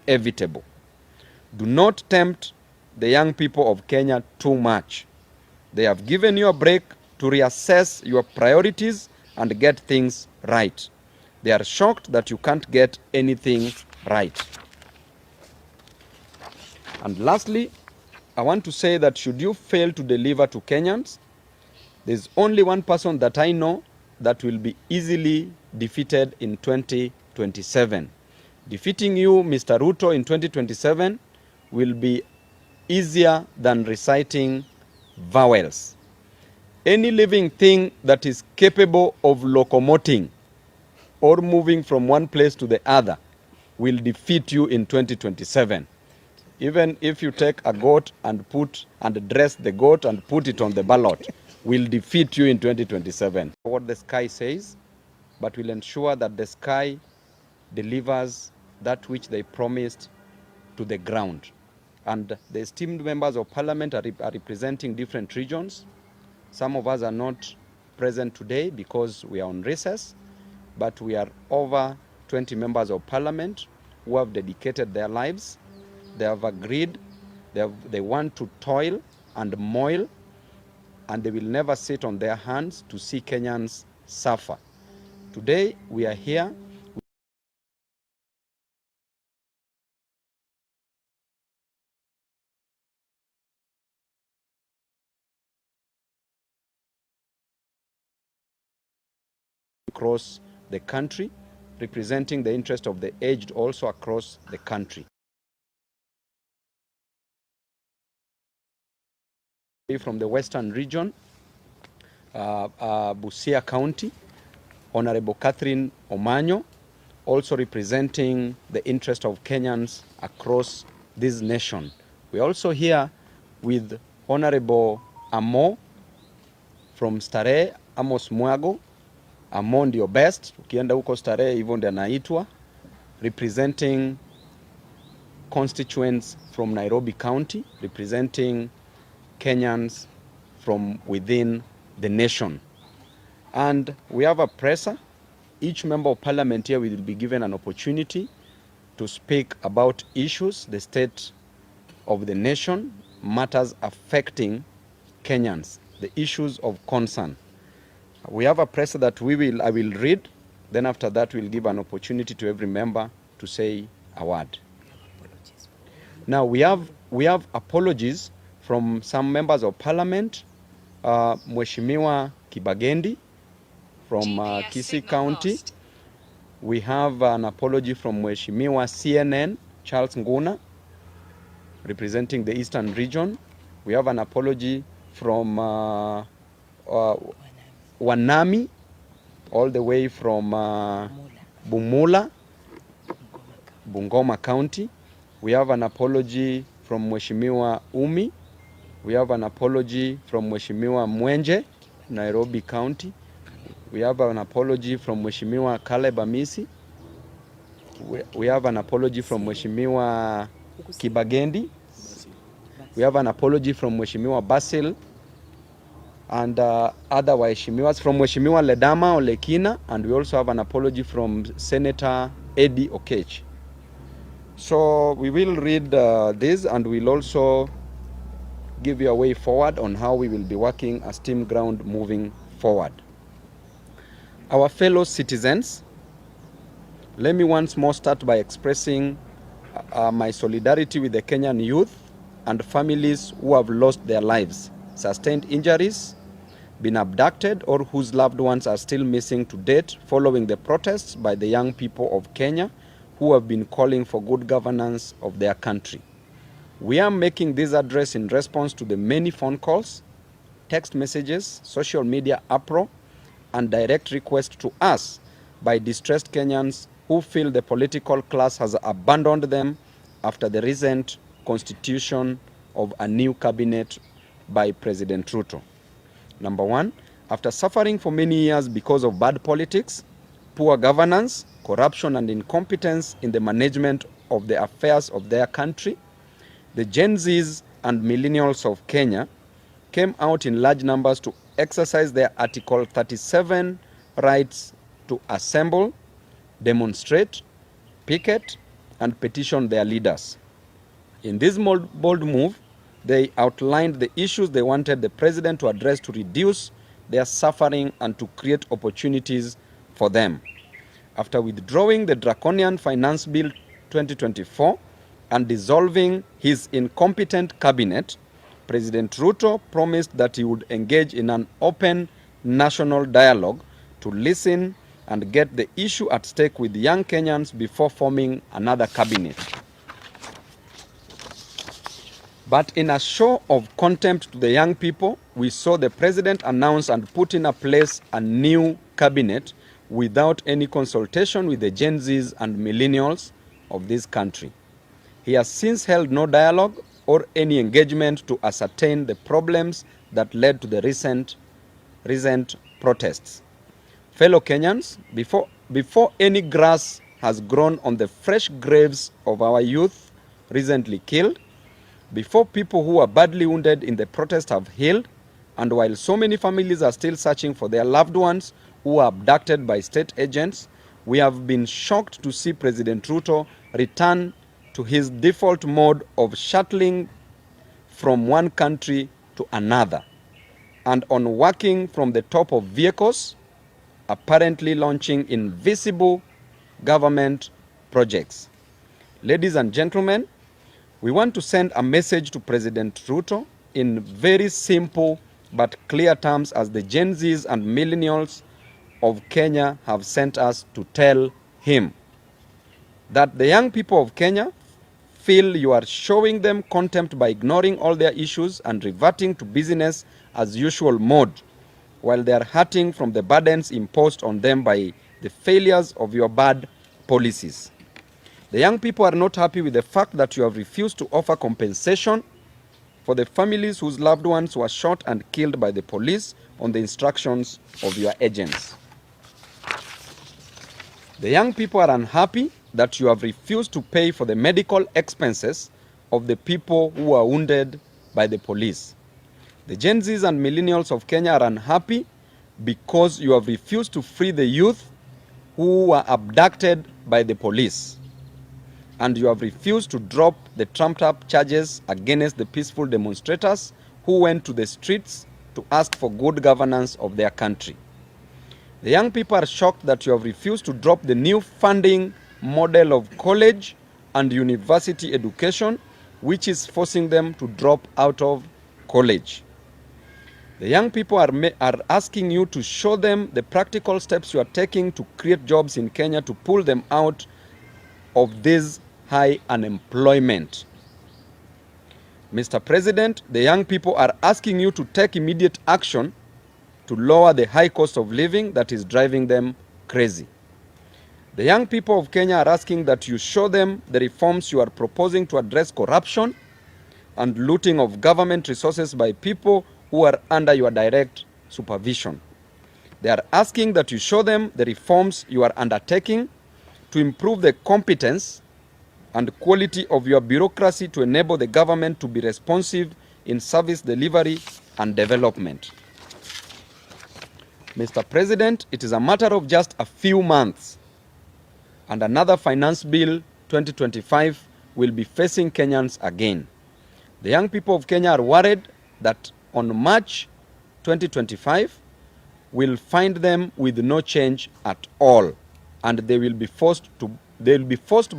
inevitable. Do not tempt the young people of Kenya too much. They have given you a break to reassess your priorities and get things right. They are shocked that you can't get anything right. And lastly, I want to say that should you fail to deliver to Kenyans, there's only one person that I know that will be easily defeated in 2027. Defeating you, Mr. Ruto, in 2027 will be easier than reciting vowels. Any living thing that is capable of locomoting or moving from one place to the other will defeat you in 2027. Even if you take a goat and dress the goat and put it on the ballot, will defeat you in 2027. What the sky says, but will ensure that the sky delivers that which they promised to the ground. And the esteemed members of parliament are representing different regions. Some of us are not present today because we are on recess, but we are over 20 members of parliament who have dedicated their lives. They have agreed, they want to toil and moil, and they will never sit on their hands to see Kenyans suffer. Today, we are here. Across the country, representing the interest of the aged also across the country. From the Western region, Busia County, Honorable Catherine Omanyo, also representing the interest of Kenyans across this nation. We're also here with Honorable Amo from Starehe, Amos Mwago. Amo ndio best, ukienda huko Starehe hivyo ndio anaitwa, representing constituents from Nairobi County, representing Kenyans from within the nation. And we have a presser. Each member of parliament here will be given an opportunity to speak about issues, the state of the nation, matters affecting Kenyans, the issues of concern. We have a presser that I will read. Then after that, we'll give an opportunity to every member to say a word. Now we have apologies from some members of parliament. Mheshimiwa Kibagendi from Kisii County. We have an apology from Mheshimiwa CNN Charles Nguna, representing the Eastern region. We have an apology from Wanami, all the way from Bumula, Bungoma County. We have an apology from Mheshimiwa Umi. We have an apology from Mheshimiwa Mwenje, Nairobi County. We have an apology from Mheshimiwa Caleb Amisi. We have an apology from Mheshimiwa Kibagendi. We have an apology from Mheshimiwa Basil and other Waheshimiwas, from Mheshimiwa Ledama Olekina, and we also have an apology from Senator Eddie Okech. So we will read this, and we'll also give you a way forward on how we will be working as Team Ground moving forward. Our fellow citizens, let me once more start by expressing my solidarity with the Kenyan youth and families who have lost their lives, sustained injuries, been abducted, or whose loved ones are still missing to date following the protests by the young people of Kenya who have been calling for good governance of their country. We are making this address in response to the many phone calls, text messages, social media uproar, and direct requests to us by distressed Kenyans who feel the political class has abandoned them after the recent constitution of a new cabinet by President Ruto. Number one, after suffering for many years because of bad politics, poor governance, corruption, and incompetence in the management of the affairs of their country, the Gen Zs and millennials of Kenya came out in large numbers to exercise their Article 37 rights to assemble, demonstrate, picket, and petition their leaders. In this bold move, they outlined the issues they wanted the president to address to reduce their suffering and to create opportunities for them. After withdrawing the draconian Finance Bill 2024 and dissolving his incompetent cabinet, President Ruto promised that he would engage in an open national dialogue to listen and get the issue at stake with young Kenyans before forming another cabinet. But in a show of contempt to the young people, we saw the president announce and put in place a new cabinet without any consultation with the Gen Zs and millennials of this country. He has since held no dialogue or any engagement to ascertain the problems that led to the recent protests. Fellow Kenyans, before any grass has grown on the fresh graves of our youth recently killed, before people who are badly wounded in the protest have healed, and while so many families are still searching for their loved ones who were abducted by state agents, we have been shocked to see President Ruto return to his default mode of shuttling from one country to another and on working from the top of vehicles, apparently launching invisible government projects. Ladies and gentlemen, we want to send a message to President Ruto in very simple but clear terms, as the Gen Zs and millennials of Kenya have sent us to tell him that the young people of Kenya feel you are showing them contempt by ignoring all their issues and reverting to business as usual mode, while they are hurting from the burdens imposed on them by the failures of your bad policies. The young people are not happy with the fact that you have refused to offer compensation for the families whose loved ones were shot and killed by the police on the instructions of your agents. The young people are unhappy that you have refused to pay for the medical expenses of the people who were wounded by the police. The Gen Zs and millennials of Kenya are unhappy because you have refused to free the youth who were abducted by the police. And you have refused to drop the trumped-up charges against the peaceful demonstrators who went to the streets to ask for good governance of their country. The young people are shocked that you have refused to drop the new funding model of college and university education, which is forcing them to drop out of college. The young people are asking you to show them the practical steps you are taking to create jobs in Kenya to pull them out of this high unemployment. Mr. President, the young people are asking you to take immediate action to lower the high cost of living that is driving them crazy. The young people of Kenya are asking that you show them the reforms you are proposing to address corruption and looting of government resources by people who are under your direct supervision. They are asking that you show them the reforms you are undertaking to improve the competence and quality of your bureaucracy to enable the government to be responsive in service delivery and development. Mr. President, it is a matter of just a few months and another Finance Bill 2025 will be facing Kenyans again. The young people of Kenya are worried that on March 2025 will find them with no change at all, and they will be forced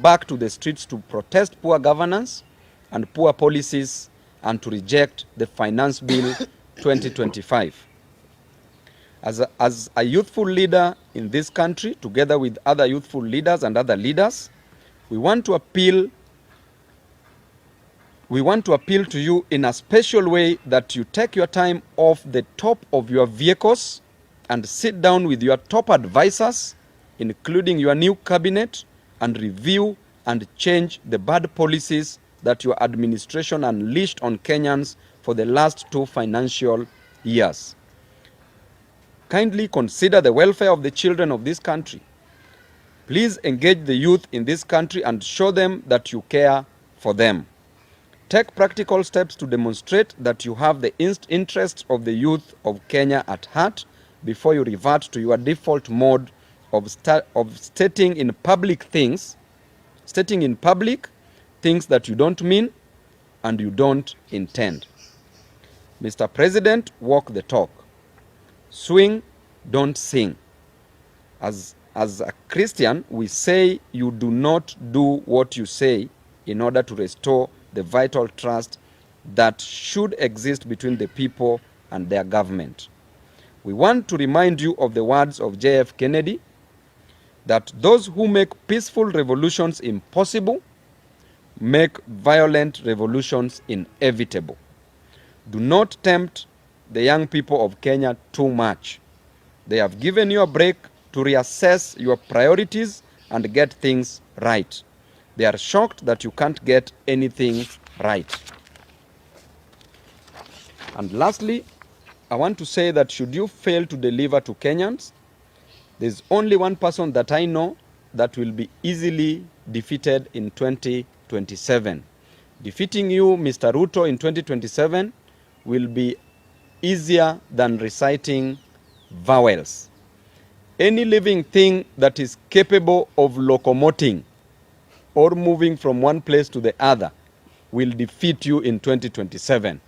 back to the streets to protest poor governance and poor policies and to reject the Finance Bill 2025. As a youthful leader in this country, together with other youthful leaders and other leaders, we want to appeal to you in a special way that you take your time off the top of your vehicles and sit down with your top advisors, including your new cabinet, and review and change the bad policies that your administration unleashed on Kenyans for the last 2 financial years. Kindly consider the welfare of the children of this country. Please engage the youth in this country and show them that you care for them. Take practical steps to demonstrate that you have the interests of the youth of Kenya at heart before you revert to your default mode of stating in public things stating in public things that you don't mean and you don't intend. Mr. President, walk the talk. Swing, don't sing. As a Christian, we say you do not do what you say in order to restore the vital trust that should exist between the people and their government. We want to remind you of the words of J.F. Kennedy, that those who make peaceful revolutions impossible make violent revolutions inevitable. Do not tempt the young people of Kenya too much. They have given you a break to reassess your priorities and get things right. They are shocked that you can't get anything right. And lastly, I want to say that should you fail to deliver to Kenyans, there's only one person that I know that will be easily defeated in 2027. Defeating you, Mr. Ruto, in 2027 will be easier than reciting vowels. Any living thing that is capable of locomoting or moving from one place to the other will defeat you in 2027.